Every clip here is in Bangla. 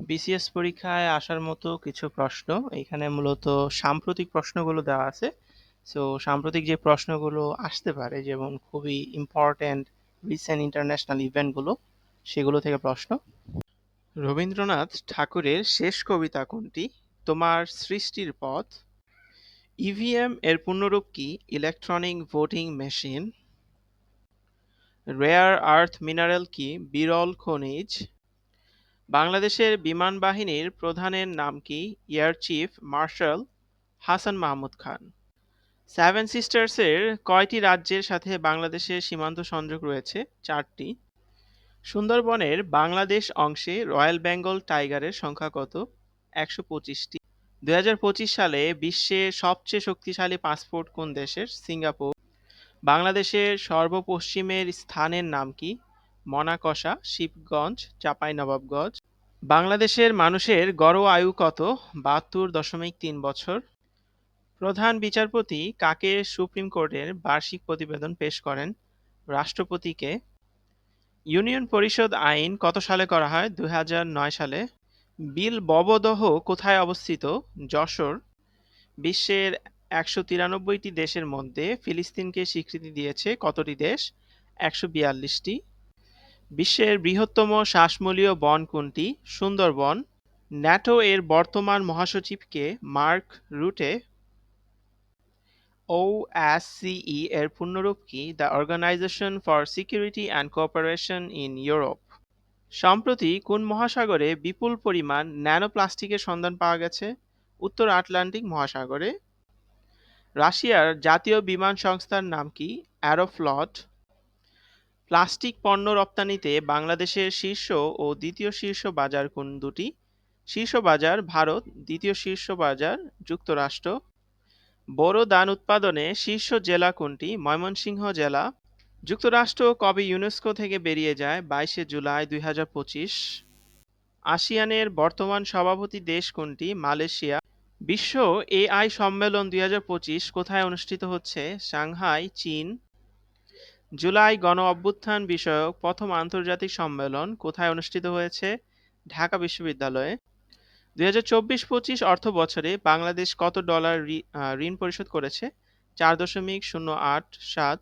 বিসিএস পরীক্ষায় আসার মতো কিছু প্রশ্ন এখানে মূলত সাম্প্রতিক প্রশ্নগুলো দেওয়া আছে। সো সাম্প্রতিক যে প্রশ্নগুলো আসতে পারে যেমন খুবই ইম্পর্ট্যান্ট রিসেন্ট ইন্টারন্যাশনাল ইভেন্টগুলো সেগুলো থেকে প্রশ্ন। রবীন্দ্রনাথ ঠাকুরের শেষ কবিতা কোনটি? তোমার সৃষ্টির পথ। ইভিএম এর পূর্ণরূপ কি? Electronic voting machine. Rare earth mineral কি? বিরল খনিজ। বাংলাদেশের বিমান বাহিনীর প্রধানের নাম কি? Air chief marshal Hasan Mahmud Khan. Seven সিস্টার্সের কয়টি রাজ্যের সাথে বাংলাদেশের সীমান্ত সংযোগ রয়েছে? 4টি। সুন্দরবনের বাংলাদেশ অংশে রয়্যাল বেঙ্গল টাইগারের সংখ্যা কত? 125টি। 2025 সালে বিশ্বের সবচেয়ে শক্তিশালী পাসপোর্ট কোন দেশের? সিঙ্গাপুর। বাংলাদেশের সর্বপশ্চিমের স্থানের নাম কি? মনাকষা, শিবগঞ্জ, চাঁপাইনবাবগঞ্জ। বাংলাদেশের মানুষের গড় আয়ু কত? 72.3 বছর। প্রধান বিচারপতি কাকে সুপ্রিম কোর্টের বার্ষিক প্রতিবেদন পেশ করেন? রাষ্ট্রপতিকে। ইউনিয়ন পরিষদ আইন কত সালে করা হয়? 2009 সালে। বিলববদহ কোথায় অবস্থিত? যশোর। বিশ্বের 193টি দেশের মধ্যে ফিলিস্তিনকে স্বীকৃতি দিয়েছে কতটি দেশ? 142টি। বিশ্বের বৃহত্তম শ্বাসমূলীয় বন কোনটি? সুন্দরবন। ন্যাটো এর বর্তমান মহাসচিব কে? মার্ক রুটে। ওএসসিই এর পূর্ণরূপ কি? The organisation for security and cooperation in Europe. সম্প্রতি কোন মহাসাগরে বিপুল পরিমাণ ন্যানোপ্লাস্টিকের সন্ধান পাওয়া গেছে? উত্তর আটলান্টিক মহাসাগরে। রাশিয়ার জাতীয় বিমান সংস্থার নাম কি? অ্যারোফ্লট। প্লাস্টিক পণ্য রপ্তানিতে বাংলাদেশের শীর্ষ ও দ্বিতীয় শীর্ষ বাজার কোন দুটি? শীর্ষ বাজার ভারত, দ্বিতীয় শীর্ষ বাজার যুক্তরাষ্ট্র। বোরো ধান উৎপাদনে শীর্ষ জেলা কোনটি? ময়মনসিংহ জেলা। যুক্তরাষ্ট্র কবে ইউনেস্কো থেকে বেরিয়ে যায়? 22শে জুলাই 2025। আসিয়ানের বর্তমান সভাপতি দেশ কোনটি? মালয়েশিয়া। বিশ্ব এআই সম্মেলন 2025 কোথায় অনুষ্ঠিত হচ্ছে? সাংহাই, চীন। জুলাই গণ অভ্যুত্থান বিষয়ক প্রথম আন্তর্জাতিক সম্মেলন কোথায় অনুষ্ঠিত হয়েছে? ঢাকা বিশ্ববিদ্যালয়ে। 2024-25 অর্থবছরে বাংলাদেশ কত ডলার ঋণ পরিশোধ করেছে? 4.087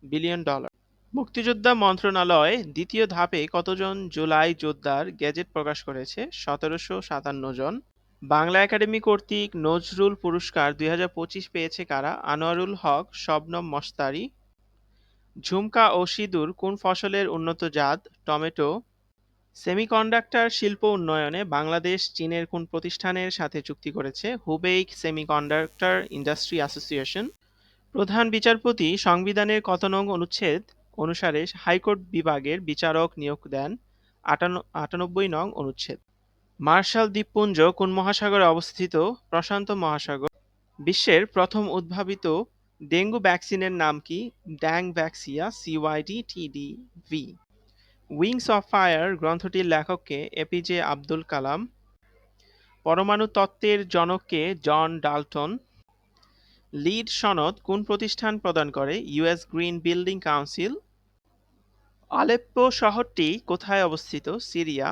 বিলিয়ন ডলার। মুক্তিযোদ্ধা মন্ত্রণালয় দ্বিতীয় ধাপে কতজন জুলাই যোদ্ধার গেজেট প্রকাশ করেছে? 1757 জন। বাংলা একাডেমি কর্তৃক নজরুল পুরস্কার 2025 পেয়েছে কারা? আনোয়ারুল হক, শবনম মশতারি। ঝুমকা ও সিঁদুর কোন ফসলের উন্নত জাত? টমেটো। সেমিকন্ডাক্টর শিল্প উন্নয়নে বাংলাদেশ চীনের কোন প্রতিষ্ঠানের সাথে চুক্তি করেছে? Hubei semiconductor industry association. প্রধান বিচারপতি সংবিধানের কত নং অনুচ্ছেদ অনুসারে হাইকোর্ট বিভাগের বিচারক নিয়োগ দেন? 98 নং অনুচ্ছেদ। মার্শাল দ্বীপপুঞ্জ কোন মহাসাগরে অবস্থিত? প্রশান্ত মহাসাগর। বিশ্বের প্রথম উদ্ভাবিত ডেঙ্গু ভ্যাকসিনের নাম কি? ড্যাংভ্যাক্সিয়া, CYD-TDV। উইংস অফ ফায়ার গ্রন্থটির লেখক কে? এপিজে আব্দুল কালাম। পরমাণু তত্ত্বের জনক কে? John Dalton. লিড সনদ কোন প্রতিষ্ঠান প্রদান করে? US green building council. Aleppo শহরটি কোথায় অবস্থিত? সিরিয়া।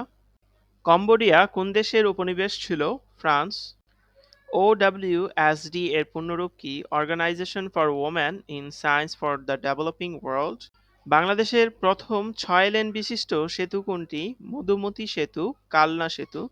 কম্বোডিয়া কোন দেশের উপনিবেশ ছিল? ফ্রান্স। OWSD এর পূর্ণরূপ কি? Organisation for woman in science for the developing world. বাংলাদেশের প্রথম 6 লেন বিশিষ্ট সেতু কোনটি? মধুমতি সেতু, কালনা সেতু।